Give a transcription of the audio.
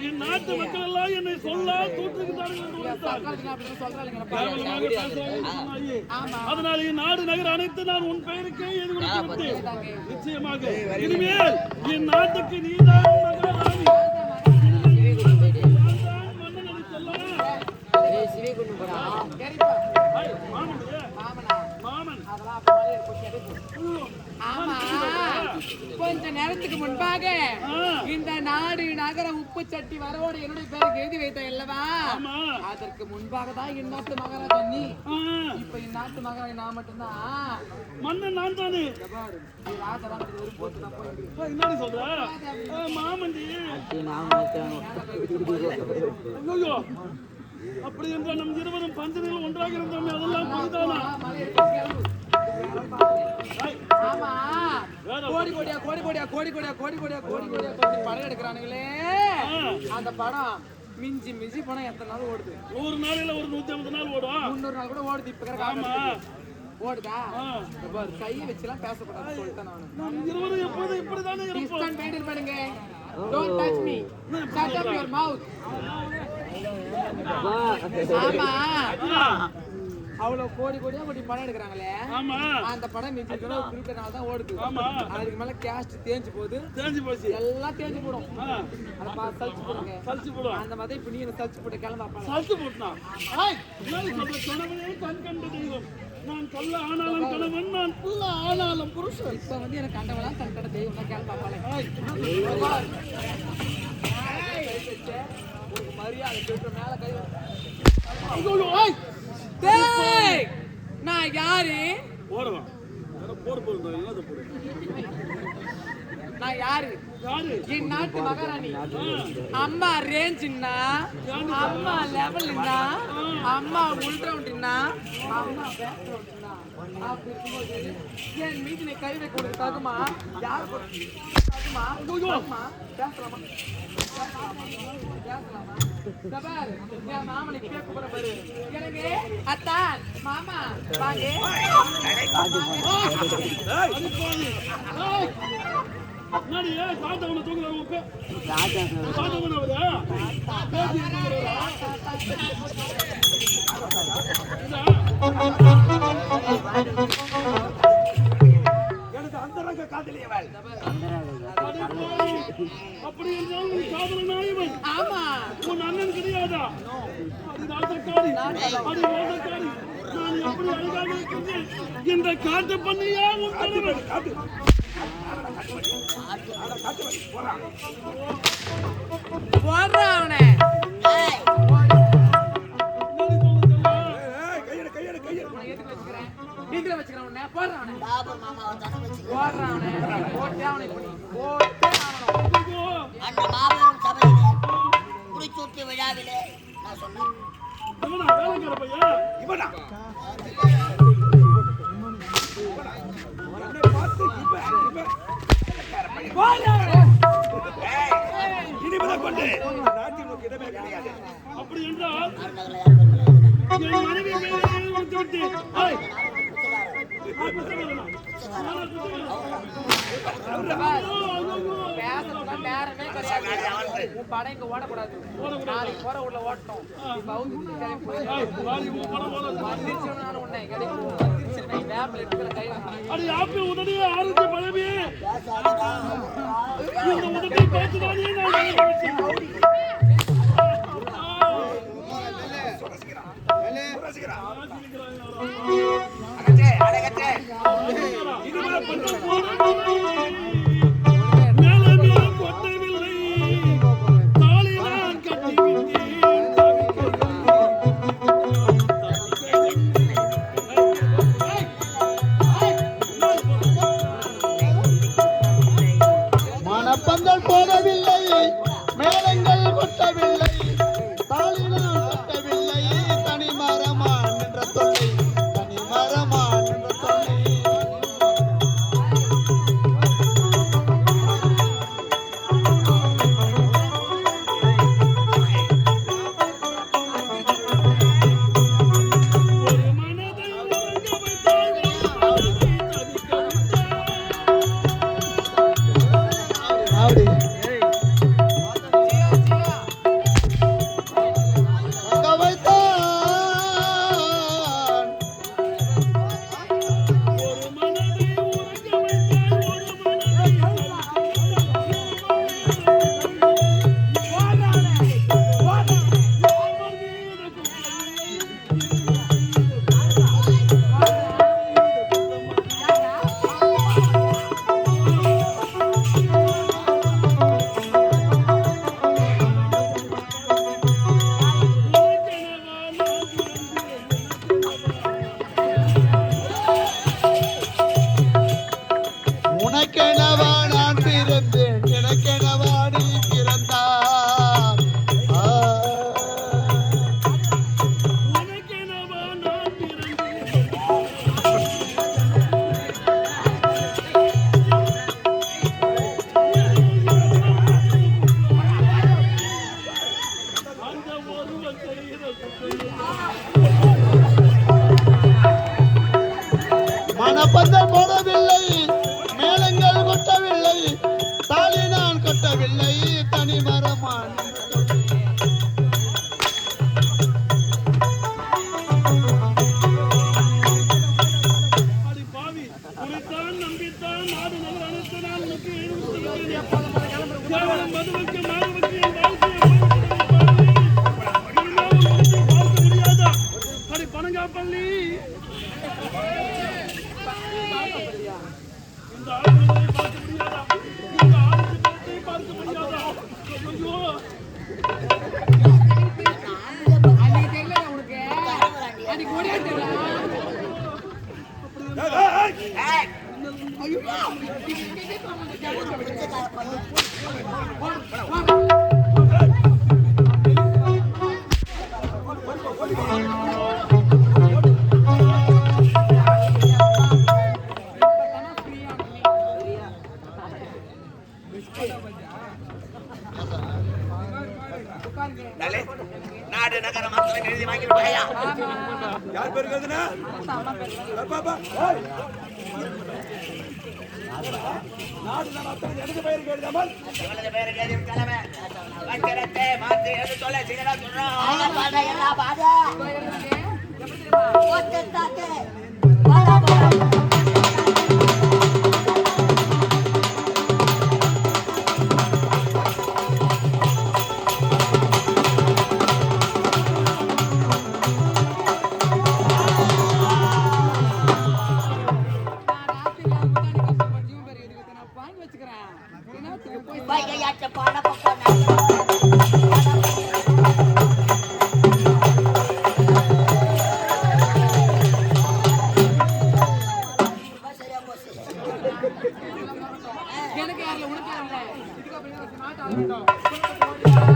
என் நாட்டு மக்கள் எல்லாம் என்னை சொல்ல அதனால் என் நாடு நகர் அனைத்து நான் உன் பெயருக்கே எழுதி கொடுத்து நிச்சயமாக இனிமேல் என் நாட்டுக்கு நீதான் மகாராணி. கொஞ்ச நேரத்துக்கு முன்பாக இந்த நாடு நகர உப்பு சட்டி வரவோட என்னுடைய பேருக்கு எழுதி வைத்த அல்லவா? அதற்கு முன்பாக தான் என் நாட்டு மகாராஜா நீ. இப்ப என் நாட்டு மகாராஜா நான் மட்டும்தான். மன்னன் நான் தானே. என்ன சொல்ற மாமண்டி? அப்படி என்றால் நம் இருவரும் பஞ்சனில் ஒன்றாக இருந்தோமே, அதெல்லாம் புரிதானா? கோடி கோடியா கோடி கோடியா கோடி கோடியா கோடி கோடியா கோடி கோடியா படம் எடுக்கிறானுங்களே, அந்த படம் மிஞ்சி மிஞ்சி படம் எத்தனை நாள் ஓடுது? 100 நாள், ஒரு 150 நாள் ஓடும், 300 நாள் கூட ஓடுது. ஓடுதா? கையை வச்சுலாம் பேசக்கூடாது சொல்லிட்டேன் நான். இருவரும் எப்போதும் இப்படிதானே டிஸ்டன்ஸ் மெயின்டைன் பண்ணுங்க. Don't touch me. Shut up your mouth. ஆமா, அவ்வளவு கோடி கோடியா ஒரு படம் எடுக்கிறாங்களே, அந்த படம் மிஞ்சிட்டு குறிப்பிட்ட தான் ஓடுது. அதுக்கு மேல கேஸ்ட் தேஞ்சு போச்சு, எல்லாம் தேஞ்சு போடும். அதை பார்த்து சலிச்சு போடுங்க, சலிச்சு போடும். அந்த மாதிரி இப்ப நீ சலிச்சு போட்டு கிளம்ப சலிச்சு போட்டுனா கண் கண்ட தெய்வம். நான் சொல்ல ஆனாலும் கணவன், நான் புல்ல ஆனாலும் புருஷன். இப்ப வந்து எனக்கு கண்டவெல்லாம் தன் கண்ட தெய்வம் தான் கிளம்பாப்பாளே. ஒரு மரியாதை சொல்ற மேல கை நான் யாரு? நான் யாரு? என் நாட்டு மகாராணி. அம்மா ரேஞ்சுன்னா, அம்மா லெவல்னா, அம்மா உள்ரவுண்ட்னா, அம்மா பேக்ரவுண்ட்னா. அப்படி இருக்கும்போது என் மீது நீ கை வைக்க கொடுக்க தகுமா? யார் தகுமா? பேசலாமா? என் மாமனை கேட்க கூட பாரு. எனக்கு அத்தான் மாமா வாங்க. எனது அந்தரங்க காதலியவள். அப்படி என்றால் உன் காதல நாயவன். ஆமா, உன் அண்ணன் கிடையாதா? நாட்டக்காரி, நாட்டக்காரி. நான் எப்படி அழகாக இருக்கிறேன் இந்த காட்டு பண்ணியா உன் கணவன்? போடுறாவனே நீங்களே வச்சுக்கிறேன் உன்னை. போடுறாவனே போடுறாவனே போட்டே அவனை பண்ணி போட்டே ஆகணும். அந்த மாபெரும் சபையிலே குடிச்சூட்டு விழாவிலே நான் சொன்னேன். அப்படி என்றால் மனைவி பேசலாம் நேரமே கிடையாது. உன் படம் இங்க ஓடக்கூடாது. நாளைக்கு போற உள்ள ஓட்டணும். உன்னை கிடைக்கும் உடனே ஆரோக்கிய பழமே இந்த உடனே பார்த்துதானே மனப்பந்தல் போடவில்லை, மேளங்கள் கொட்டவில்லை, தாளினால் கொட்டவில்லை, தனிமரமா நின்ற தொல்லை, தனிமரமா நின்ற தொல்லை. மரமான் என்ற தொல்லை அடி பாவி உனைத்தான் நம்பித்தான் நாடு நல்ல அனைத்து நான் உனக்கு கேவலம் மதுவுக்கு மாறுவுக்கு என் வாழ்க்கையை பார்க்க முடியாதா அடி பனங்காப்பள்ளி இந்த ஆளுநரை பார்க்க முடியாதா இந்த ஆளுநரை பார்க்க முடியாதா ஐயோ அன்னைக்கு தெரியல உனக்கு அன்னைக்கு ஓடியா தெரியல நாடு நகர மக்களை எழுதி வாங்கி விட்டாயா? யார் பேருக்கு எழுதுனா பாப்பா நாடு நகரத்துக்கு எனக்கு பேருக்கு எழுதாமல் இவளது பேருக்கு எழுதி விட்டாலவே வஞ்சரத்தை மாற்றி எழுதி சொல்ல சீக்கிரா சொல்றோம் பாட எல்லா பாட ஓட்டு தாக்கு பாட பாட வைகையாற்ற பாட பக்கம் எனக்கு யாரில்ல உனக்கு யாரில்ல இதுக்கு அப்புறம் நாட்டு ஆள